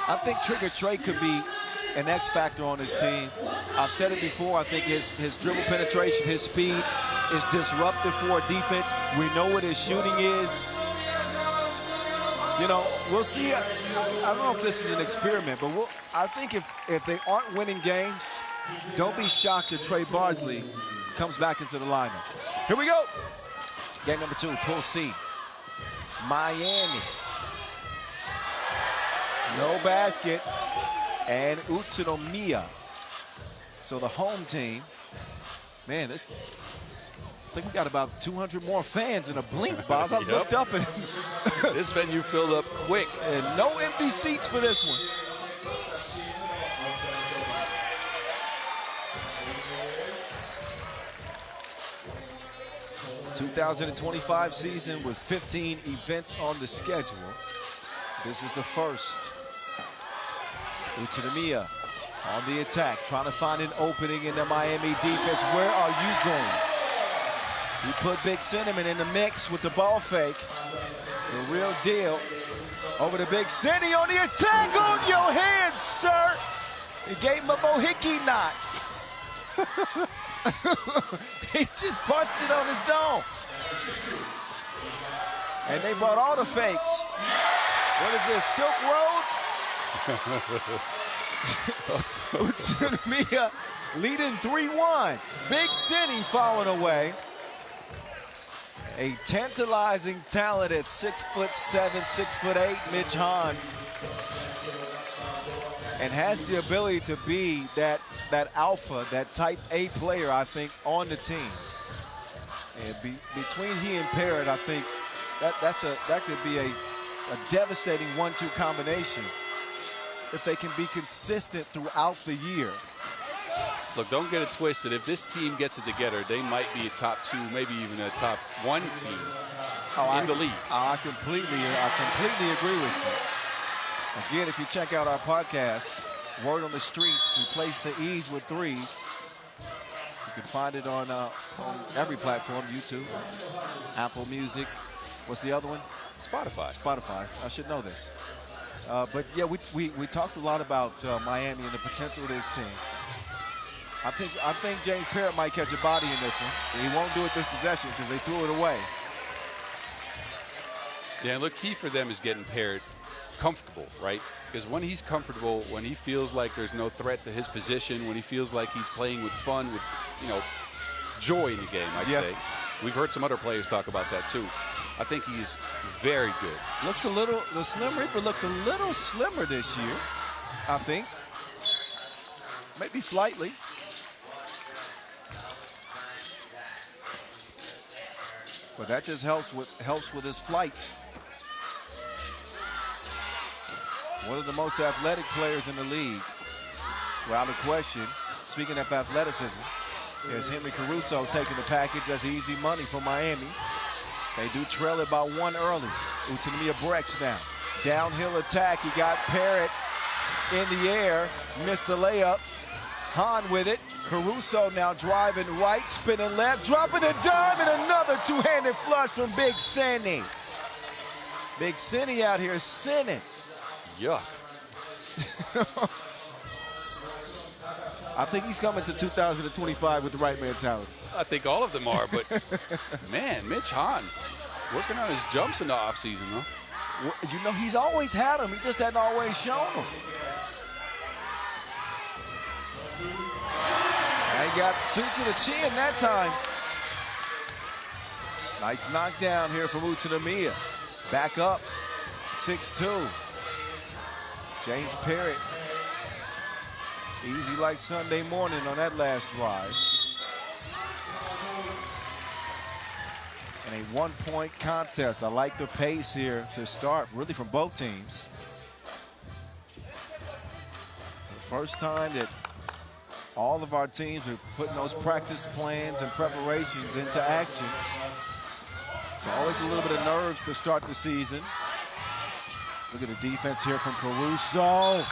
I think Trigger Trey could be an X factor on this team. I've said it before. I think his dribble penetration, his speed is disruptive for a defense. We know what his shooting is. You know, we'll see. I don't know if this is an experiment, but I think if they aren't winning games, don't be shocked if Trey Bardsley comes back into the lineup. Here we go. Game number 2, Pool C. Miami. No basket. And Utsunomiya. So the home team. Man, I think we got about 200 more fans in a blink, Boz. I looked up and this venue filled up quick. And no empty seats for this one. ...2025 season with 15 events on the schedule. This is the first. Utsunomiya on the attack, trying to find an opening in the Miami defense. Where are you going? You put Big Cinnamon in the mix with the ball fake. The real deal. Over to Big Cindy on the attack. On your head, sir. He gave him a Bohickey knot. He just punched it on his dome. And they brought all the fakes. What is this, Silk Road? Utsunomiya leading 3-1. Big Cindy falling away. A tantalizing talent at 6'7", 6'8", Mitch Hahn. And has the ability to be that alpha, that type A player, I think, on the team. And between he and Parrott, I think that could be a devastating 1-2 combination if they can be consistent throughout the year. Look, don't get it twisted. If this team gets it together, they might be a top 2, maybe even a top 1 team in the league. I completely agree with you. Again, if you check out our podcast, Word on the Streets, replace the E's with 3s. You can find it on every platform, YouTube, Apple Music. What's the other one? Spotify. I should know this. But yeah, we talked a lot about Miami and the potential of this team. I think James Parrott might catch a body in this one. He won't do it this possession because they threw it away. Yeah, look, key for them is getting Parrott comfortable, right? Because when he's comfortable, when he feels like there's no threat to his position, when he feels like he's playing with fun, with joy in the game, I'd say. We've heard some other players talk about that too. I think he's very good. Looks a little, the Slim Reaper looks a little slimmer this year, I think. Maybe slightly. But that just helps with his flight. One of the most athletic players in the league, without a question. Speaking of athleticism, there's Henry Caruso taking the package. That's easy money for Miami. They do trail it by 1 early. Utsunomiya breaks now. Downhill attack. He got Parrott in the air. Missed the layup. Hahn with it. Caruso now driving right, spinning left, dropping a dime, and another two-handed flush from Big Cindy. Big Cindy out here sinning. Yuck. I think he's coming to 2025 with the right mentality. I think all of them are, but man, Mitch Hahn working on his jumps in the offseason, huh? Well, you know, he's always had them. He just hadn't always shown them. And he got 2 to the chin that time. Nice knockdown here from Utsunomiya. Back up, 6-2. James Parrott, easy like Sunday morning on that last drive. And a 1-point contest. I like the pace here to start, really from both teams. The first time that all of our teams are putting those practice plans and preparations into action. It's always a little bit of nerves to start the season. Look at the defense here from Caruso.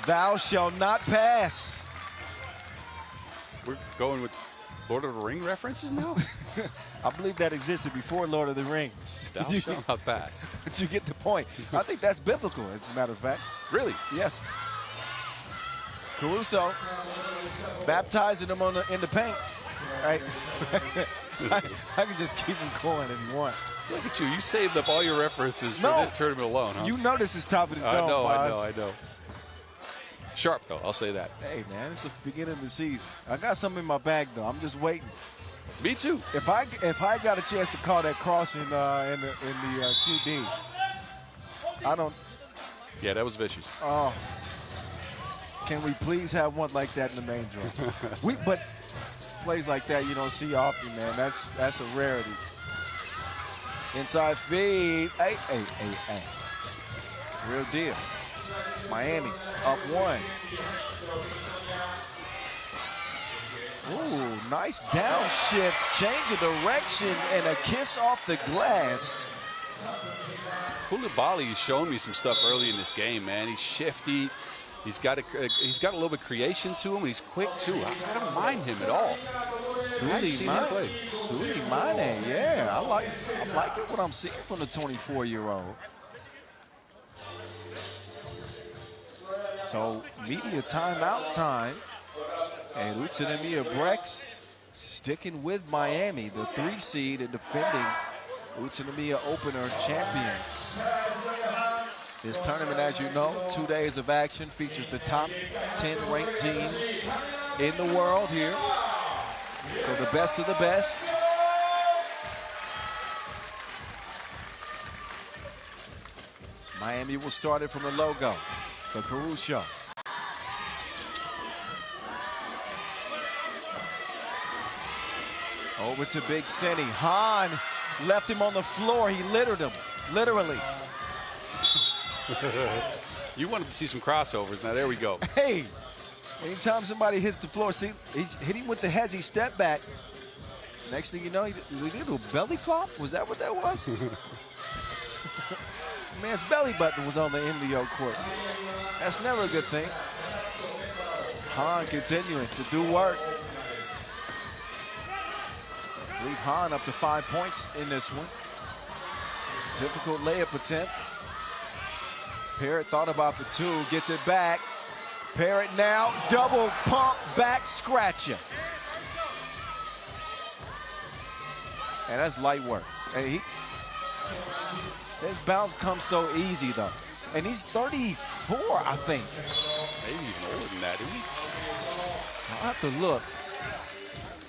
Thou shalt not pass. We're going with Lord of the Ring references now? I believe that existed before Lord of the Rings. Thou shalt not pass. But you get the point. I think that's biblical, as a matter of fact. Really? Yes. Caruso baptizing him in the paint. Right? I can just keep him going if you want. Look at you. You saved up all your references for this tournament alone, huh? You know this is top of the dome, I know. Sharp, though. I'll say that. Hey, man, it's the beginning of the season. I got something in my bag, though. I'm just waiting. Me too. If I got a chance to call that crossing in the QD, I don't. Yeah, that was vicious. Oh, can we please have one like that in the main draw? But plays like that you don't see often, man. That's a rarity. Inside feed. Hey. Real deal. Miami up 1. Ooh, nice downshift, change of direction, and a kiss off the glass. Koulibaly has shown me some stuff early in this game, man. He's shifty. He's got a little bit of creation to him, and he's quick too. I don't mind him at all. Utsunomiya, yeah. I like it what I'm seeing from the 24-year-old. So media timeout time, and Utsunomiya breaks, sticking with Miami, the 3 seed and defending Utsunomiya opener champions. This tournament, as you know, 2 days of action, features the top 10 ranked teams in the world here. So the best of the best. So Miami will start it from the logo. The Caruso. Over to Big Senny. Hahn left him on the floor. He littered him, literally. You wanted to see some crossovers. Now there we go. Hey, anytime somebody hits the floor, see, he hit him with the heads, he stepped back. Next thing you know, he did a belly flop? Was that what that was? Man's belly button was on the Indio court. That's never a good thing. Hahn continuing to do work. Leave Hahn up to 5 points in this one. Difficult layup attempt. Parrott thought about the 2, gets it back. Parrott now, double pump back scratcher. And that's light work. Hey, his bounce comes so easy, though. And he's 34, I think. Maybe even older than that, isn't he? I'll have to look.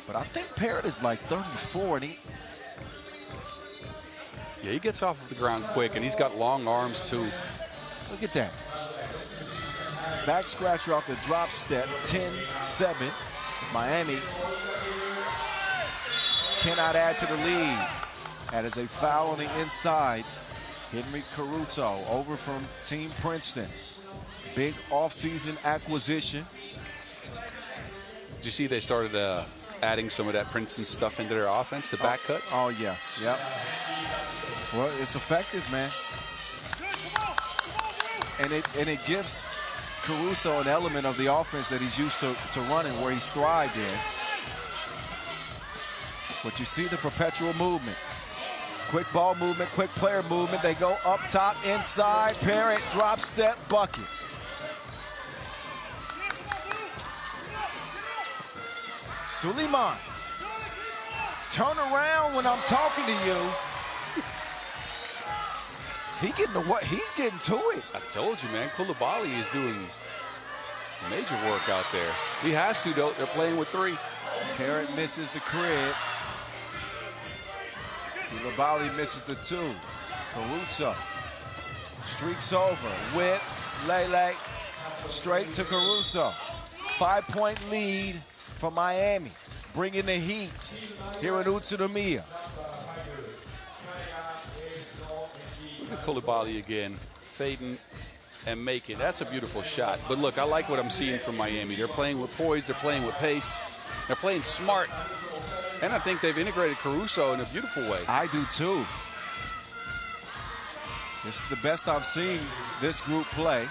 But I think Parrott is like 34, and Yeah, he gets off of the ground quick, and he's got long arms, too. look at that. Back scratcher off the drop step, 10-7. Miami cannot add to the lead. That is a foul on the inside. Henry Caruso over from Team Princeton. Big offseason acquisition. Did you see they started adding some of that Princeton stuff into their offense, the back cuts? Oh, yeah. Yep. Well, it's effective, man. And it gives Caruso an element of the offense that he's used to running, where he's thrived in. But you see the perpetual movement. Quick ball movement, quick player movement. They go up top, inside. Parrott, drop step, bucket. Suleiman, turn around when I'm talking to you. He's getting to it. I told you, man. Koulibaly is doing major work out there. He has to, though. They're playing with 3. Parrott misses the crib. Koulibaly misses the 2. Caruso streaks over with Lele. Straight to Caruso. 5-point lead for Miami. Bringing the heat here in Utsunomiya. Look at Koulibaly again, fading and making. That's a beautiful shot. But look, I like what I'm seeing from Miami. They're playing with poise. They're playing with pace. They're playing smart. And I think they've integrated Caruso in a beautiful way. I do too. This is the best I've seen this group play.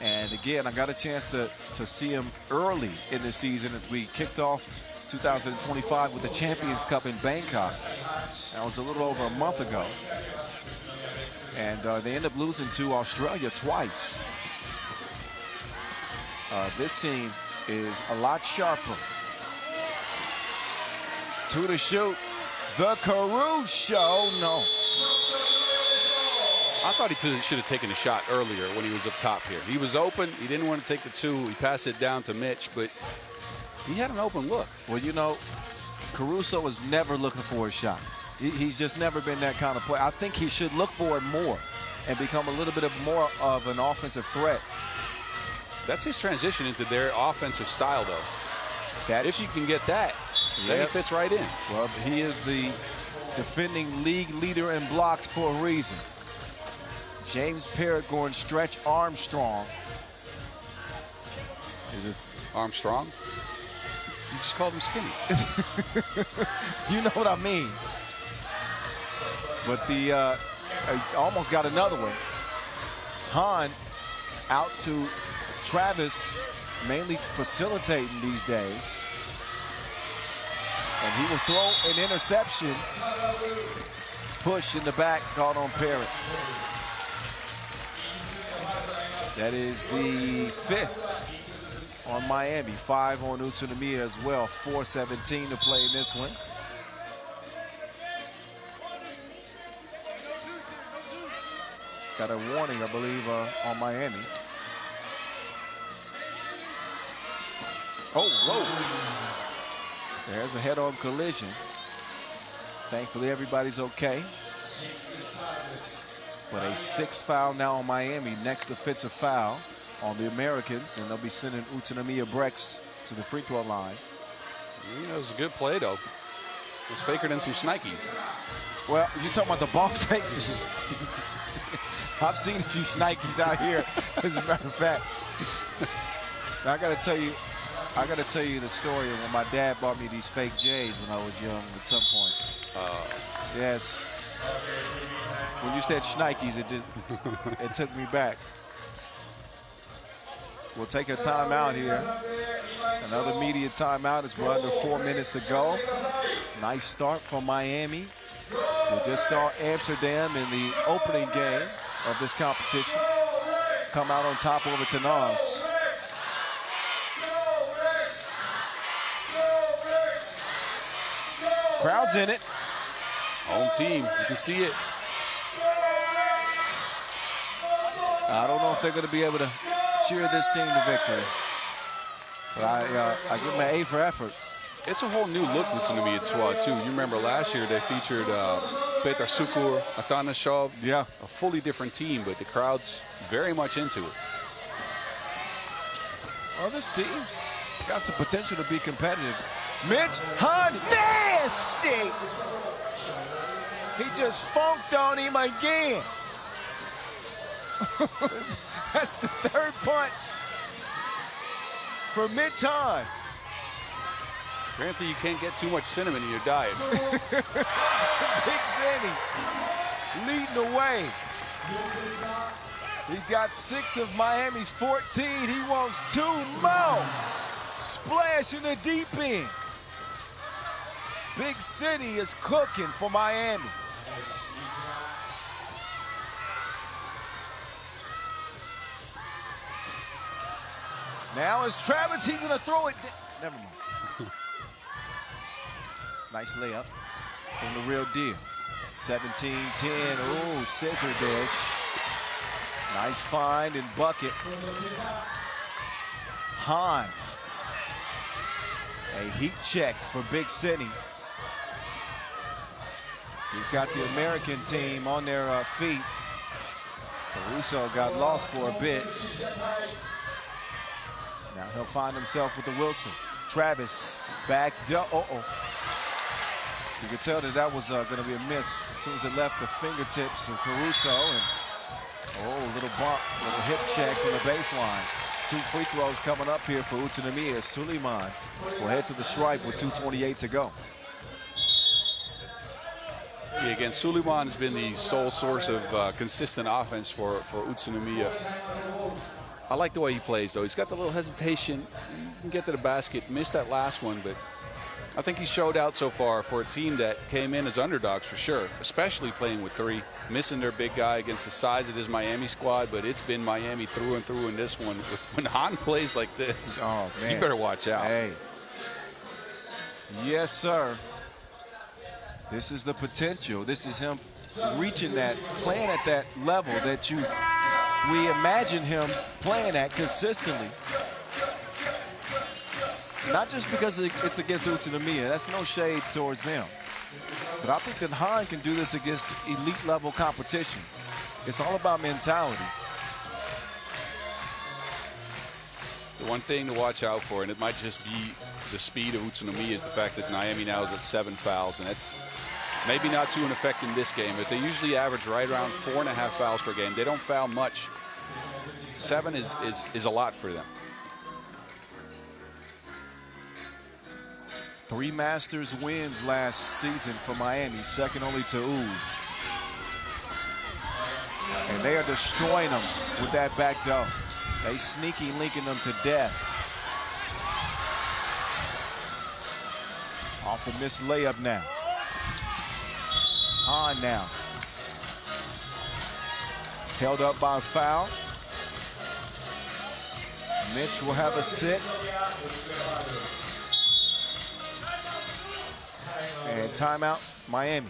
And again, I got a chance to see him early in the season as we kicked off 2025 with the Champions Cup in Bangkok. That was a little over a month ago. And they end up losing to Australia twice. This team is a lot sharper. 2 to shoot. The Caruso, no. I thought he should have taken a shot earlier when he was up top here. He was open. He didn't want to take the 2. He passed it down to Mitch, but he had an open look. Well, you know, Caruso is never looking for a shot. He's just never been that kind of player. I think he should look for it more and become a little bit more of an offensive threat. That's his transition into their offensive style, though. If you can get that, then he fits right in. Well, he is the defending league leader in blocks for a reason. James Peregrine Stretch Armstrong. Is it Armstrong? You just called him skinny. You know what I mean. But the almost got another one. Hahn out to Travis, mainly facilitating these days. And he will throw an interception. Push in the back, called on Parrott. That is the 5th on Miami, 5 on Utsunomiya as well. 4:17 to play in this one. Got a warning, I believe, on Miami. Oh, whoa. There's a head-on collision. Thankfully, everybody's okay. But a 6th foul now on Miami. Next offensive foul on the Americans, and they'll be sending Utsunomiya Brex to the free throw line. You know, it was a good play, though. It was faker than some Snikes. Well, you're talking about the ball fakers. I've seen a few Nikes out here, as a matter of fact. Now, I got to tell you the story of when my dad bought me these fake J's when I was young at some point. Yes. When you said Schnikes, it took me back. We'll take a timeout here. Another media timeout as we're under 4 minutes to go. Nice start from Miami. We just saw Amsterdam in the opening game of this competition come out on top over Tenaz. Crowd's in it. Home team, you can see it. I don't know if they're going to be able to cheer this team to victory. But I give them an A for effort. It's a whole new look with Utsunomiya Squad, too. You remember last year they featured Petar Sukur, Atanashov. Yeah. A fully different team, but the crowd's very much into it. Well, this team's got some potential to be competitive. Mitch Hahn, nasty! He just funked on him again. That's the 3rd punch for Mitch Hahn. Apparently you can't get too much cinnamon in your diet. Big Zenny leading the way. He got 6 of Miami's 14. He wants 2 more. Splash in the deep end. Big City is cooking for Miami. Now is Travis, he's gonna throw it. Never mind. Nice layup from the real deal. 17-10, ooh, scissor dish. Nice find and bucket. Hahn. A heat check for Big City. He's got the American team on their feet. Caruso got lost for a bit. Now he'll find himself with the Wilson. Travis back. You could tell that was going to be a miss as soon as it left the fingertips of Caruso. And a little bump, little hip check from the baseline. 2 free throws coming up here for Utsunomiya. Suleiman will head to the stripe with 2:28 to go. Yeah, again, Suleiman has been the sole source of consistent offense for Utsunomiya. I like the way he plays, though. He's got the little hesitation. He can get to the basket. Missed that last one, but I think he showed out so far for a team that came in as underdogs for sure, especially playing with 3, missing their big guy against the size of this Miami squad, but it's been Miami through and through in this one. When Han plays like this, oh, man, you better watch out. Hey. Yes, sir. This is the potential. This is him reaching that, playing at that level that we imagine him playing at consistently. Not just because it's against Utsunomiya. That's no shade towards them. But I think that Han can do this against elite level competition. It's all about mentality. The one thing to watch out for, and it might just be the speed of Utsunomiya, is the fact that Miami now is at 7 fouls, and that's maybe not to an effect in this game, but they usually average right around 4.5 fouls per game. They don't foul much. 7 is a lot for them. 3 Masters wins last season for Miami, second only to Ud. And they are destroying them with that back door. They sneaky linking them to death. Off a missed layup now. On now. Held up by a foul. Mitch will have a sit. And timeout, Miami.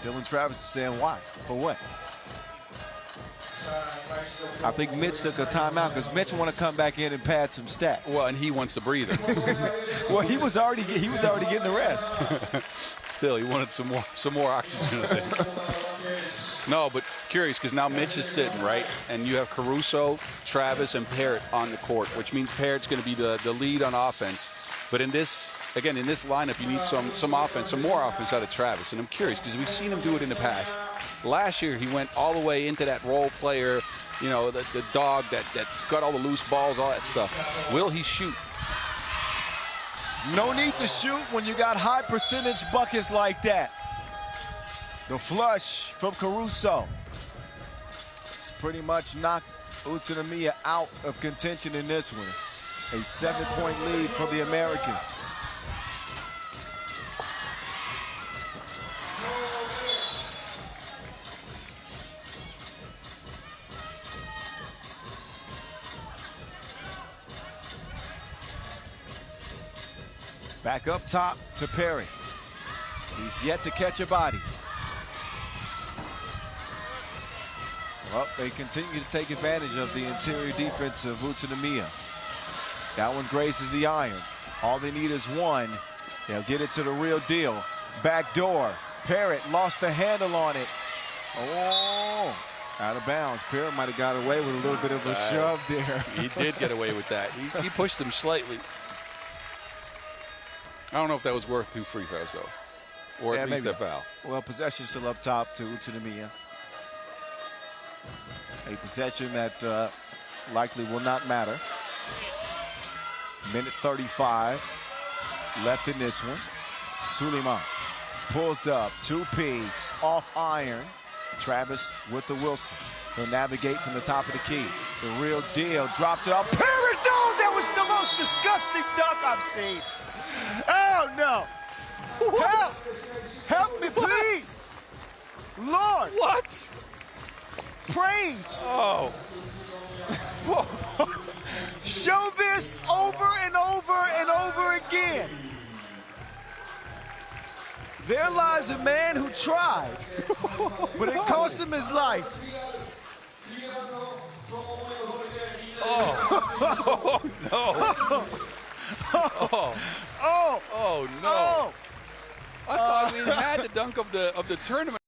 Dylan Travis is saying why? For what? I think Mitch took a timeout because Mitch want to come back in and pad some stats. Well, and he wants a breather. Well, he was already getting the rest. Still, he wanted some more oxygen, I think. No, but curious because now Mitch is sitting, right? And you have Caruso, Travis, and Parrott on the court, which means Parrott's going to be the lead on offense. But in this lineup, you need some offense, some more offense out of Travis. And I'm curious because we've seen him do it in the past. Last year, he went all the way into that role player, you know, the dog that got all the loose balls, all that stuff. Will he shoot? No need to shoot when you got high percentage buckets like that. The flush from Caruso. It's pretty much knocked Utsunomiya out of contention in this one. A 7-point lead for the Americans. Back up top to Perry. He's yet to catch a body. Well, they continue to take advantage of the interior defense of Utsunomiya. That one grazes the iron. All they need is one. They'll get it to the real deal. Back door. Parrott lost the handle on it. Oh, out of bounds. Parrott might have got away with a little bit of a shove there. He did get away with that. He pushed him slightly. I don't know if that was worth 2 free throws, though. Or at least a foul. Well, possession still up top to Utsunomiya. A possession that likely will not matter. Minute 35 left in this one. Suleiman pulls up, 2-piece, off iron. Travis with the Wilson. He'll navigate from the top of the key. The real deal, drops it off. Peridot, that was the most disgusting dunk I've seen. Oh, no. What? Help me, please. Lord. What? Praise. Oh. Show this over and over and over again. There lies a man who tried, but it cost him his life. Oh, no. Oh, no. I thought we had the dunk of the tournament.